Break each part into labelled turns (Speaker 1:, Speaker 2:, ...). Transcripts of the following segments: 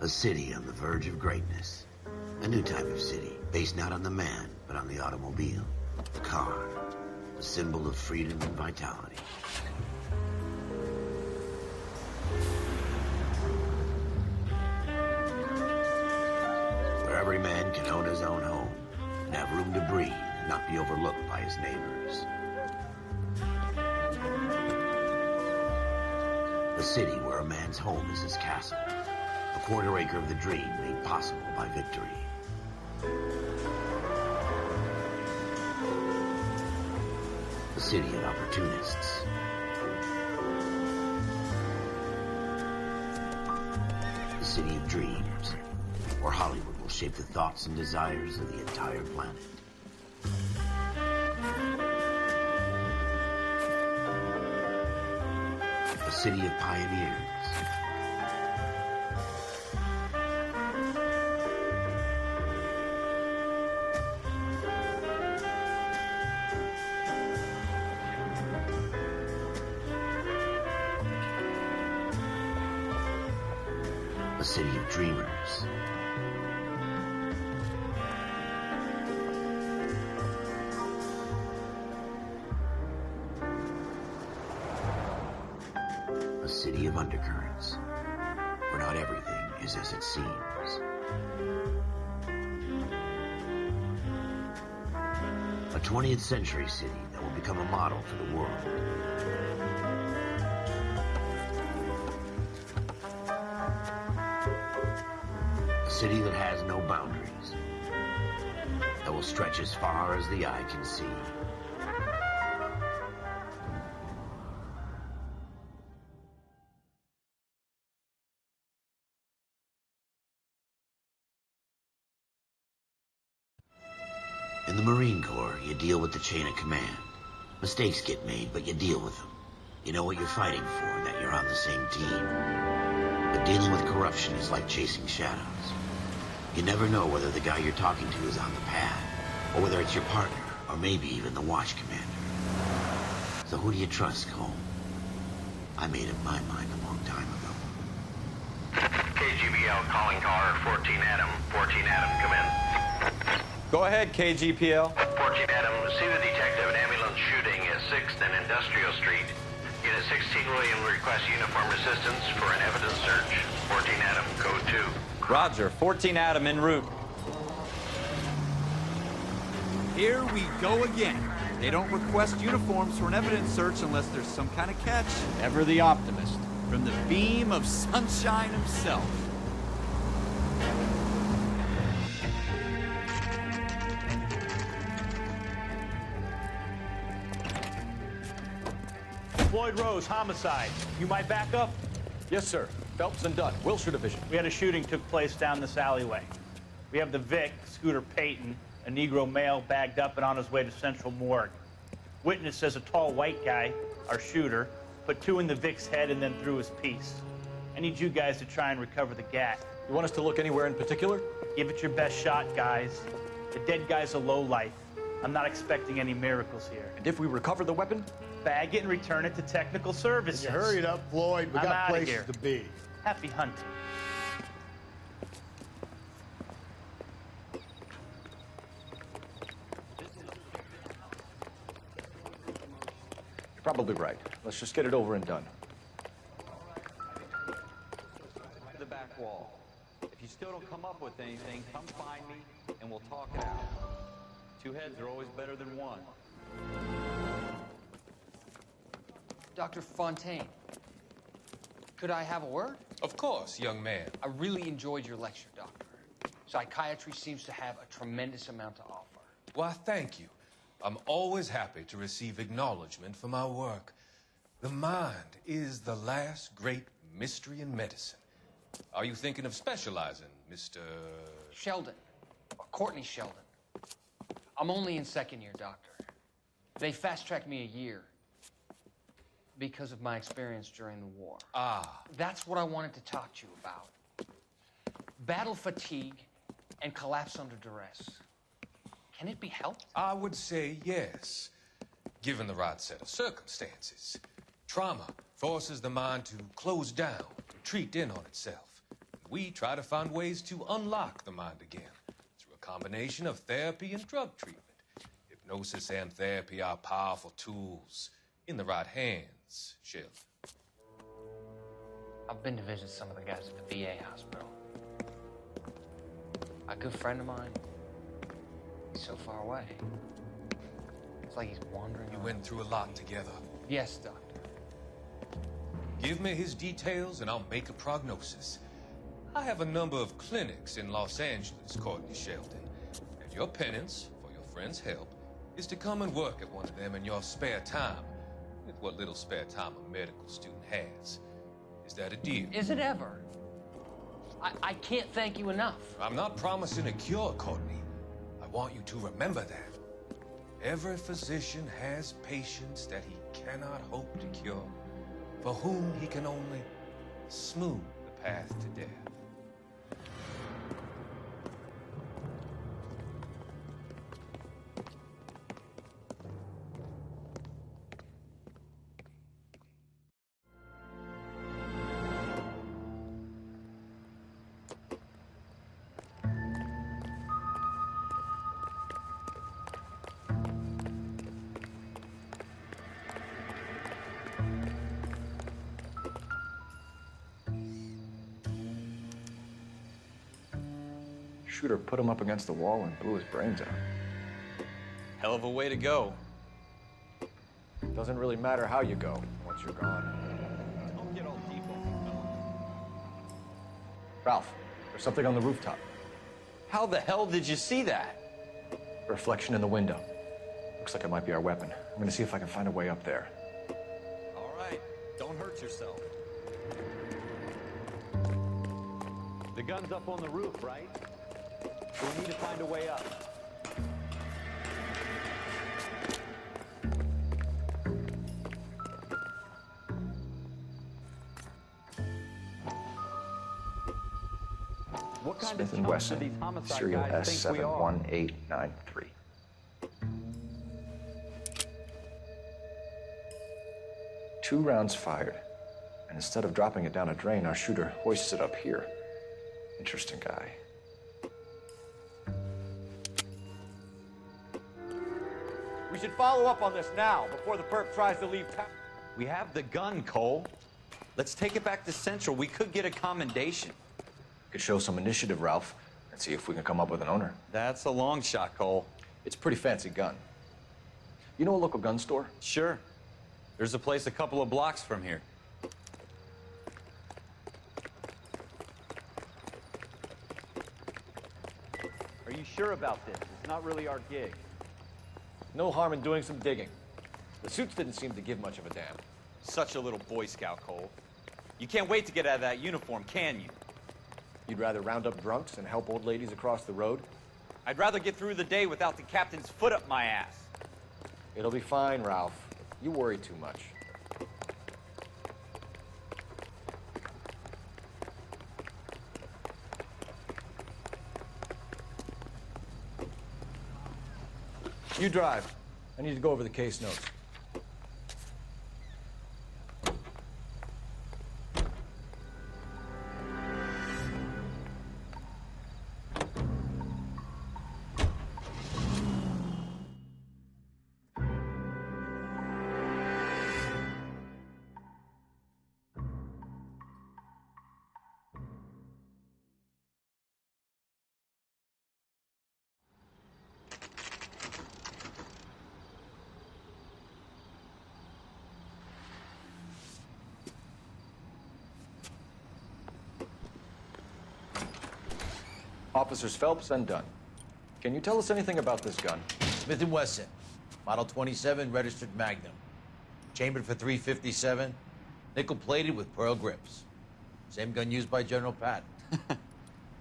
Speaker 1: A city on the verge of greatness. A new type of city, based not on the man, but on the automobile. The car. A symbol of freedom and vitality. Where every man can own his own home, and have room to breathe, and not be overlooked by his neighbors. A city where a man's home is his castle. A quarter acre of the dream made possible by victory. A city of opportunists. A city of dreams, where Hollywood will shape the thoughts and desires of the entire planet. A city of pioneers. A city of dreamers. A city of undercurrents, where not everything is as it seems. A 20th century city that will become a model for the world. A city that has no boundaries, that will stretch as far as the eye can see. In the Marine Corps, you deal with the chain of command. Mistakes get made, but you deal with them. You know what you're fighting for, and that you're on the same team. But dealing with corruption is like chasing shadows. You never know whether the guy you're talking to is on the pad, or whether it's your partner, or maybe even the watch commander. So who do you trust, Cole? I made up my mind a long time ago.
Speaker 2: KGBL calling car 14 Adam. 14 Adam, come in.
Speaker 3: Go ahead, KGPL.
Speaker 2: 14 Adam, see the detective, an ambulance shooting at 6th and Industrial Street. Unit 16 William requests uniform assistance for an evidence search. 14 Adam, code 2.
Speaker 3: Roger, 14 Adam en route.
Speaker 4: Here we go again. They don't request uniforms for an evidence search unless there's some kind of catch. Ever the optimist. From the beam of sunshine himself.
Speaker 5: Floyd Rose, homicide. You might back up?
Speaker 6: Yes, sir. Phelps and Dunn, Wilshire Division.
Speaker 5: We had a shooting took place down this alleyway. We have the Vic, Scooter Payton, a Negro male bagged up and on his way to Central Morgue. Witness says a tall white guy, our shooter, put 2 in the Vic's head and then threw his piece. I need you guys to try and recover the gat.
Speaker 6: You want us to look anywhere in particular?
Speaker 5: Give it your best shot, guys. The dead guy's a lowlife. I'm not expecting any miracles here.
Speaker 6: And if we recover the weapon?
Speaker 5: Bag it and return it to technical services.
Speaker 7: You hurry it up, Floyd. We
Speaker 5: I'm
Speaker 7: got
Speaker 5: outta
Speaker 7: places
Speaker 5: here.
Speaker 7: to be.
Speaker 5: Happy hunting.
Speaker 6: You're probably right. Let's just get it over and done.
Speaker 3: The back wall. If you still don't come up with anything, come find me and we'll talk it out. 2 heads are always better than 1.
Speaker 8: Dr. Fontaine, could I have a word?
Speaker 9: Of course, young man.
Speaker 8: I really enjoyed your lecture, Doctor. Psychiatry seems to have a tremendous amount to offer.
Speaker 9: Why, thank you. I'm always happy to receive acknowledgement for my work. The mind is the last great mystery in medicine. Are you thinking of specializing, Mr.
Speaker 8: Sheldon, or Courtney Sheldon. I'm only in 2nd year, Doctor. They fast-tracked me a year because of my experience during the war.
Speaker 9: Ah.
Speaker 8: That's what I wanted to talk to you about. Battle fatigue and collapse under duress. Can it be helped?
Speaker 9: I would say yes, given the right set of circumstances. Trauma forces the mind to close down, retreat in on itself. we try to find ways to unlock the mind again through a combination of therapy and drug treatment. Hypnosis and therapy are powerful tools in the right hands, Sheldon.
Speaker 8: I've been to visit some of the guys at the VA hospital. A good friend of mine, he's so far away. It's like he's wandering
Speaker 9: You
Speaker 8: around.
Speaker 9: went through a lot together.
Speaker 8: Yes, Doctor.
Speaker 9: Give me his details and I'll make a prognosis. I have a number of clinics in Los Angeles, Courtney Sheldon. And your penance, for your friend's help, is to come and work at one of them in your spare time. With what little spare time a medical student has. Is that a deal?
Speaker 8: Is it ever? I can't thank you enough.
Speaker 9: I'm not promising a cure, Courtney. I want you to remember that. Every physician has patients that he cannot hope to cure, for whom he can only smooth the path to death.
Speaker 6: Shooter put him up against the wall and blew his brains out.
Speaker 4: Hell of a way to go.
Speaker 6: Doesn't really matter how you go once you're gone.
Speaker 4: Don't get all deep on me, fella.
Speaker 6: Ralph, there's something on the rooftop.
Speaker 4: How the hell did you see that?
Speaker 6: A reflection in the window. Looks like it might be our weapon. I'm gonna see if I can find a way up there.
Speaker 4: All right, don't hurt yourself.
Speaker 3: The gun's up on the roof, right? So we need to find a way up. What kind
Speaker 6: Smith
Speaker 3: of
Speaker 6: &
Speaker 3: chumps do
Speaker 6: Wesson,
Speaker 3: these homicide
Speaker 6: serial
Speaker 3: guys think we are?
Speaker 6: S71893. Two rounds fired, and instead of dropping it down a drain, our shooter hoists it up here. Interesting guy.
Speaker 4: We should follow up on this now, before the perp tries to leave town. We have the gun, Cole. Let's take it back to Central. We could get a commendation.
Speaker 6: Could show some initiative, Ralph, and see if we can come up with an owner.
Speaker 4: That's a long shot, Cole.
Speaker 6: It's a pretty fancy gun. You know a local gun store?
Speaker 4: Sure. There's a place a couple of blocks from here.
Speaker 3: Are you sure about this? It's not really our gig.
Speaker 6: No harm in doing some digging. The suits didn't seem to give much of a damn.
Speaker 4: Such a little Boy Scout, Cole. You can't wait to get out of that uniform, can you?
Speaker 6: You'd rather round up drunks and help old ladies across the road?
Speaker 4: I'd rather get through the day without the captain's foot up my ass.
Speaker 6: It'll be fine, Ralph. You worry too much. You drive. I need to go over the case notes. Officers Phelps and Dunn. Can you tell us anything about this gun?
Speaker 7: Smith & Wesson, Model 27, registered Magnum. Chambered for .357, nickel-plated with pearl grips. Same gun used by General Patton.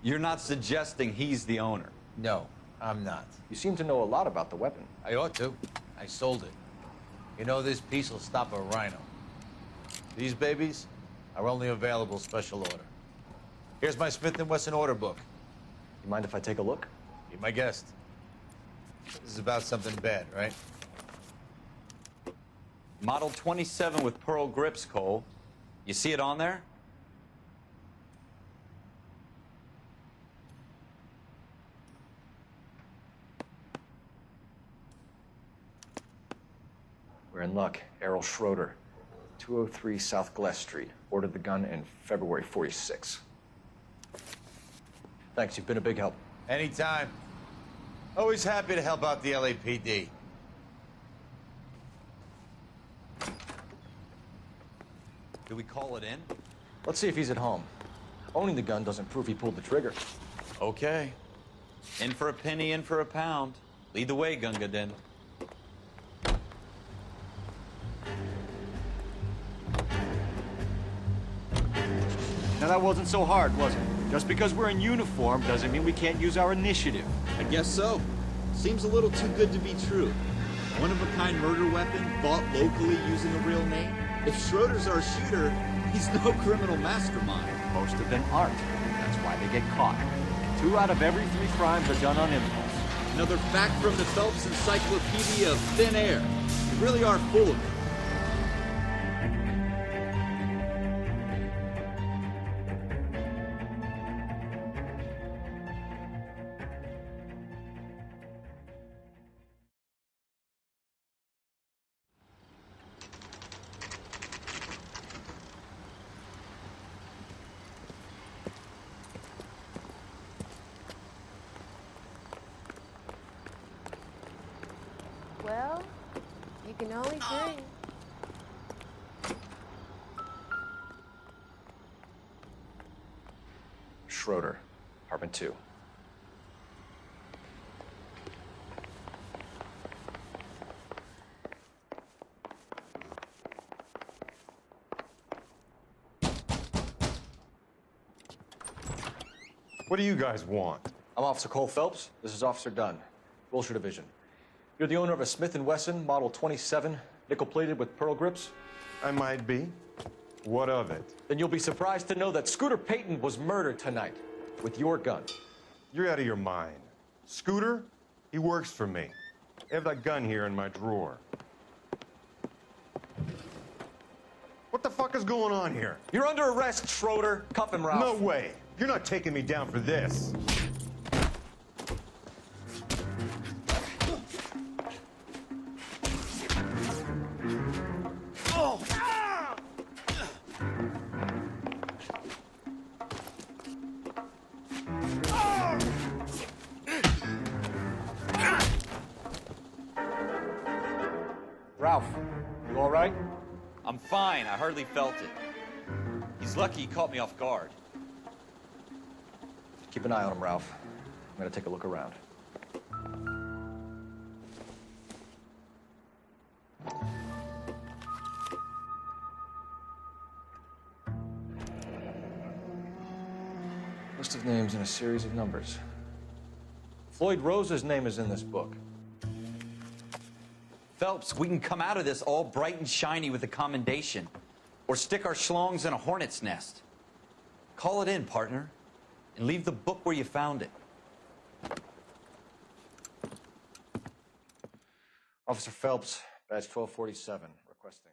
Speaker 4: You're not suggesting he's the owner?
Speaker 7: No, I'm not.
Speaker 6: You seem to know a lot about the weapon.
Speaker 7: I ought to. I sold it. You know, this piece will stop a rhino. These babies are only available special order. Here's my Smith & Wesson order book.
Speaker 6: You mind if I take a look?
Speaker 7: Be my guest. This is about something bad, right?
Speaker 4: Model 27 with pearl grips, Cole. You see it on there?
Speaker 6: We're in luck. Errol Schroeder, 203 South Glass Street. Ordered the gun in February '46. Thanks, you've been a big help.
Speaker 7: Anytime. Always happy to help out the LAPD.
Speaker 4: Do we call it in?
Speaker 6: Let's see if he's at home. Owning the gun doesn't prove he pulled the trigger.
Speaker 4: Okay. In for a penny, in for a pound. Lead the way, Gunga Din.
Speaker 10: Now that wasn't so hard, was it? Just because we're in uniform doesn't mean we can't use our initiative.
Speaker 4: I guess so. Seems a little too good to be true. One-of-a-kind murder weapon bought locally using a real name? If Schroeder's our shooter, he's no criminal mastermind.
Speaker 10: Most of them aren't. That's why they get caught. 2 out of every 3 crimes are done on impulse.
Speaker 4: Another fact from the Phelps Encyclopedia of Thin Air. You really are full of it.
Speaker 11: Well, you can always dream.
Speaker 6: Schroeder, apartment 2.
Speaker 12: What do you guys want?
Speaker 6: I'm Officer Cole Phelps. This is Officer Dunn, Wilshire Division. You're the owner of a Smith & Wesson Model 27, nickel-plated with pearl grips?
Speaker 12: I might be. What of it?
Speaker 6: Then you'll be surprised to know that Scooter Payton was murdered tonight with your gun.
Speaker 12: You're out of your mind. Scooter? He works for me. I have that gun here in my drawer. What the fuck is going on here?
Speaker 6: You're under arrest, Schroeder. Cuff him, Ralph.
Speaker 12: No way. You're not taking me down for this.
Speaker 6: Ralph, you all right?
Speaker 4: I'm fine. I hardly felt it. He's lucky he caught me off guard.
Speaker 6: Keep an eye on him, Ralph. I'm gonna take a look around. List of names and a series of numbers. Floyd Rose's name is in this book.
Speaker 4: Phelps, we can come out of this all bright and shiny with a commendation. Or stick our schlongs in a hornet's nest. Call it in, partner. And leave the book where you found it.
Speaker 6: Officer Phelps, badge 1247, requesting.